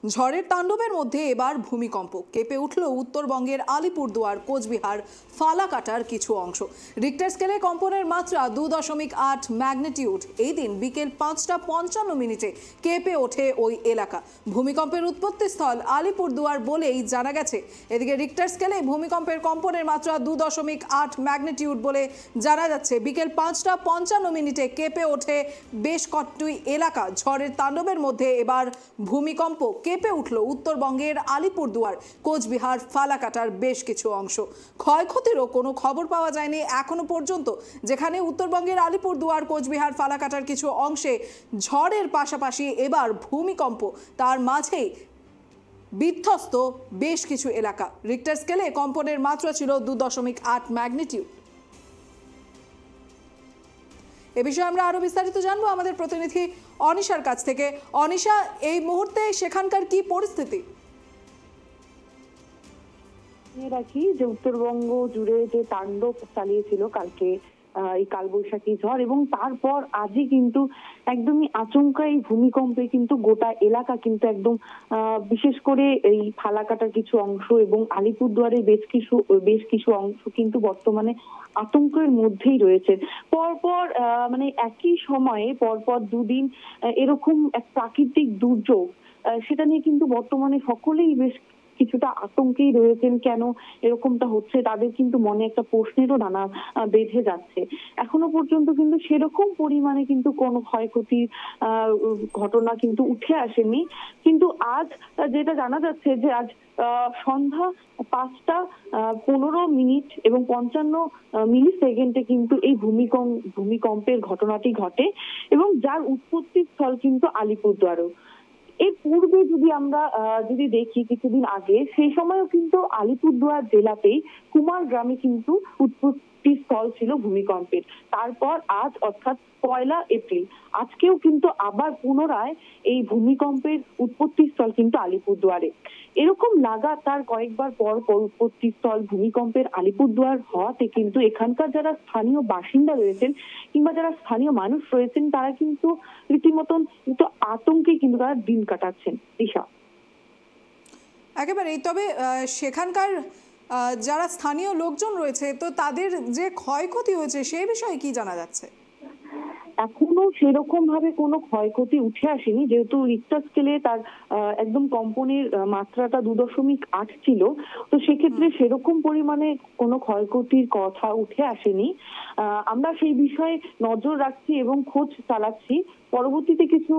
ঝড়ের তাণ্ডবের মধ্যে এবার ভূমিকম্প, কেঁপে উঠল উত্তরবঙ্গের আলিপুরদুয়ার, কোচবিহার, ফালাকাটার কিছু অংশ। রিক্টার স্কেলে কম্পনের মাত্রা 2.8 ম্যাগনিটিউড। এই দিন বিকেল 5:55 কেঁপে ওঠে ওই এলাকা। ভূমিকম্পের উৎপত্তিস্থল আলিপুরদুয়ার বলেই জানা গেছে। এদিকে রিক্টার স্কেলে ভূমিকম্পের কম্পনের মাত্রা 2.8 ম্যাগনিটিউড বলে জানা যাচ্ছে। বিকেল 5:55 কেঁপে ওঠে বেশ কয়েকটি এলাকা। ঝড়ের তাণ্ডবের মধ্যে এবার ভূমিকম্প, কেঁপে উঠল উত্তরবঙ্গের আলিপুরদুয়ার, কোচবিহার, ফালাকাটার বেশ কিছু অংশ। ক্ষয়ক্ষতিরও কোনো খবর পাওয়া যায়নি এখনো পর্যন্ত। যেখানে উত্তরবঙ্গের আলিপুরদুয়ার, কোচবিহার, ফালাকাটার কিছু অংশে ঝড়ের পাশাপাশি এবার ভূমিকম্প, তার মাঝেই বিধ্বস্ত বেশ কিছু এলাকা। রিক্টার স্কেলে কম্পনের মাত্রা ছিল 2.8 ম্যাগনিটিউড। এ বিষয়ে আমরা আরো বিস্তারিত জানবো আমাদের প্রতিনিধি অনিশার কাছ থেকে। অনিশা, এই মুহূর্তে সেখানকার কি পরিস্থিতি? রাখি যে উত্তরবঙ্গ জুড়ে যে তাণ্ডব চালিয়েছিল কালকে এই কালবৈশাখী ঝড়, এবং তারপর আজই কিন্তু একদমই আচমকা এই ভূমিকম্পে কিন্তু গোটা এলাকা কিন্তু একদম বিশেষ করে এই ফালাকাটার কিছু অংশ এবং আলিপুরদুয়ারের বেশ কিছু অংশ কিন্তু বর্তমানে আতঙ্কের মধ্যেই রয়েছে। পরপর মানে একই সময়ে পরপর দুদিন এরকম এক প্রাকৃতিক দুর্যোগ, সেটা নিয়ে কিন্তু বর্তমানে সকলেই বেশ কিছুটা আতঙ্কেই রয়েছেন। কেন এরকমটা হচ্ছে, তাদের কিন্তু মনে একটা প্রশ্নেরও দানা বেঁধে যাচ্ছে। এখনো পর্যন্ত কিন্তু সেরকম পরিমাণে কিন্তু কোনো ক্ষয়ক্ষতির ঘটনা কিন্তু উঠে আসেনি। কিন্তু আজ যেটা জানা যাচ্ছে যে আজ সন্ধ্যা 5:15 এবং 55 মিলি সেকেন্ডে কিন্তু এই ভূমিকম্পের ঘটনাটি ঘটে, এবং যার উৎপত্তি স্থল কিন্তু আলিপুরদুয়ারও। এর পূর্বে আমরা যদি দেখি কিছুদিন আগে, সেই সময়ও কিন্তু আলিপুরদুয়ার জেলাতেই কুমার গ্রামে কিন্তু উৎপত্তি স্থল ছিল ভূমিকম্পের। তারপর আজ অর্থাৎ 1 এপ্রিল আজকেও কিন্তু আবার পুনরায় এই ভূমিকম্পের উৎপত্তি স্থল কিন্তু আলিপুরদুয়ারে। এরকম লাগাতার কয়েকবার পর উৎপত্তি স্থল ভূমিকম্পের আলিপুরদুয়ার হওয়াতে কিন্তু এখানকার যারা স্থানীয় বাসিন্দা রয়েছেন কিংবা যারা স্থানীয় মানুষ রয়েছেন, তারা কিন্তু রীতিমতন কিন্তু আতঙ্কে কিন্তু তারা দিন কাটাচ্ছেন। দিশা, একেবারেই। তবে সেখানকার যারা স্থানীয় লোকজন রয়েছে, তো তাদের যে ক্ষয়ক্ষতি হয়েছে সেই বিষয়ে কি জানা যাচ্ছে? এখনো সেরকম ভাবে কোনো ক্ষয়ক্ষতি উঠে আসেনি, যেহেতু রিক্টার স্কেলে তার একদম কম্পনের মাত্রাটা 2.8 ছিল। তো সেক্ষেত্রে সেরকম পরিমাণে কোনো ক্ষয়ক্ষতির কথা উঠে আসেনি। আমরা সেই বিষয়ে নজর রাখছি এবং খোঁজ চালাচ্ছি। পরবর্তীতে কিছু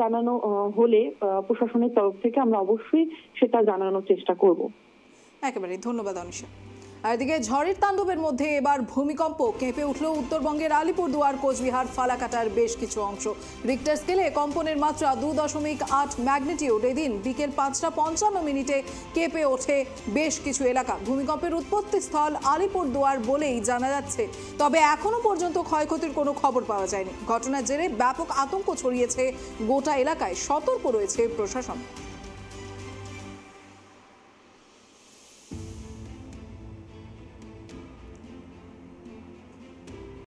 জানানো হলে প্রশাসনের তরফ থেকে আমরা অবশ্যই সেটা জানানোর চেষ্টা করব। একেবারে ধন্যবাদ অনিশা। আর এদিকে ঝড়ের তাণ্ডবের মধ্যে এবার ভূমিকম্প, কেঁপে উঠল উত্তরবঙ্গের আলিপুরদুয়ার, কোচবিহার, ফালাকাটার বেশ কিছু অংশ। রিক্টার স্কেলে কম্পনের মাত্রা 2.8 ম্যাগনিটিউড। এদিন বিকেল 5:55 কেঁপে ওঠে বেশ কিছু এলাকা। ভূমিকম্পের উৎপত্তি স্থল আলিপুরদুয়ার বলেই জানা যাচ্ছে। তবে এখনো পর্যন্ত ক্ষয়ক্ষতির কোনো খবর পাওয়া যায়নি। ঘটনার জেরে ব্যাপক আতঙ্ক ছড়িয়েছে গোটা এলাকায়। সতর্ক রয়েছে প্রশাসন।